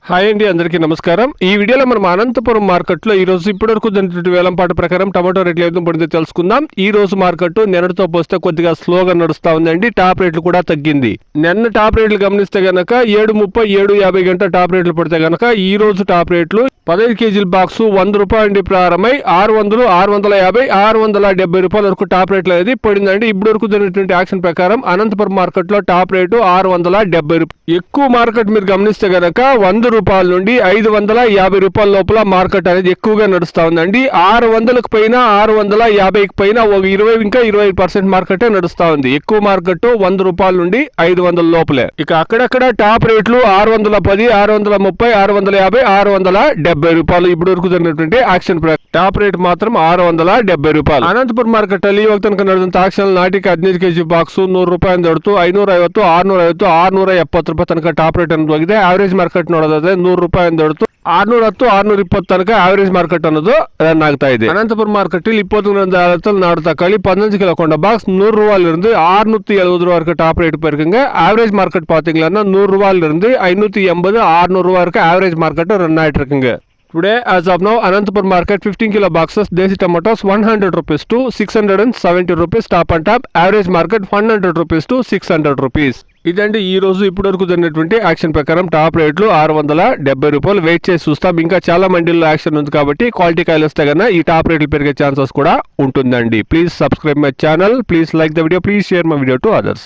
Hi అండి, అందరికీ నమస్కారం. ఈ వీడియోలో మనం అనంతపురం మార్కెట్లో ఈ రోజు ఇప్పటివరకు జరిగినటువంటి వేలంపాట ప్రకారం టమాటో రేట్లు ఏదో పడిందో తెలుసుకుందాం. ఈ రోజు మార్కెట్ నిన్నటితో పోస్తే కొద్దిగా స్లోగా నడుస్తా ఉందండి. టాప్ రేట్లు కూడా తగ్గింది. నిన్న టాప్ రేట్లు గమనిస్తే గనక 7.30, 7.50 గంట టాప్ రేట్లు పడితే గనక ఈ రోజు టాప్ రేట్లు 15 కేజీల బాక్స్ 100 రూపాయల నుండి ప్రారంభమై 600, 650, 670 రూపాయల వరకు టాప్ రేట్లు అనేది పడిందండి. ఇప్పుడు వరకు జరిగినటువంటి యాక్షన్ ప్రకారం అనంతపురం మార్కెట్ లో టాప్ రేటు 670 రూపాయలు. ఎక్కువ మార్కెట్ మీరు గమనిస్తే గనక 100 రూపాయల నుండి 550 రూపాయల లోపల మార్కెట్ అనేది ఎక్కువగా నడుస్తా ఉందండి. 600కు పైన, 650కి పైన ఒక 25% మార్కెట్ నడుస్తా ఉంది. ఎక్కువ మార్కెట్ 100 రూపాయల నుండి 500 లోపలే. ఇక అక్కడక్కడ టాప్ రేట్లు 610, 630, 650, 670 రూపాయలు. ఇప్పుడు వరకు జరిగినటువంటి యాక్షన్ టాప్ రేట్ మాత్రం 670 రూపాయలు. అనంతపురం మార్కెట్ ಅಲ್ಲಿ ಇವಾಗ ತನಕ ನಡೆದಂತ ಆಕ್ಷನ್ ನಾಟಿಗೆ 15 ಕೆಜಿ ಬಾಕ್ಸ್ 100 ರೂಪಾಯಿ ದೊಡ್ತು 550, 650, 670 ರೂಪಾಯಿ ತನಕ ಟಾಪ್ ರೇಟ್ ಅನ್ನೋದು ಆಗಿದೆ. ಆವರೇಜ್ ಮಾರ್ಕೆಟ್ ನೋಡೋದಾದ್ರೆ 100 ರೂಪಾಯಿ ದೊಡ್ತು 610, 620 ತನಕ ಆವರೇಜ್ ಮಾರ್ಕೆಟ್ ಅನ್ನೋದು ರನ್ ಆಗ್ತಾ ಇದೆ. அனந்தபுரம் மார்க்கெட்டில் இப்போது நாடு தக்காளி 15 கிலோ கொண்ட பாக்ஸ் 100 ரூபாயில இருந்து 670 ரூபா வரைக்கும் டாப் ரேட் போயிருக்குங்க. ஆவரேஜ் மார்க்கெட் பாத்தீங்கன்னா 100 ரூபாயில இருந்து 580, 600 ரூபா வரைக்கும் ஆவரேஜ் மார்க்கெட் ரன் ஆயிட்டு இருக்குங்க. Today, as of now, Anantapur market 15 kilo boxes, Desi tomatoes 100 rupees to 670 rupees top and top. Average market 100 rupees to 600 rupees. ఇదండి ఈ రోజు ఇప్పటి వరకు జరిగినటువంటి యాక్షన్ ప్రకారం టాప్ రేట్లు 670 రూపాయలు. వెయిట్ చేసి చూస్తాం. ఇంకా చాలా మండీల్లో యాక్షన్ ఉంది కాబట్టి క్వాలిటీ కాయలు వస్తే కన్నా ఈ టాప్ రేట్లు పెరిగే ఛాన్సెస్ కూడా ఉంటుందండి. Please subscribe my channel, please like the video, please share my video to others.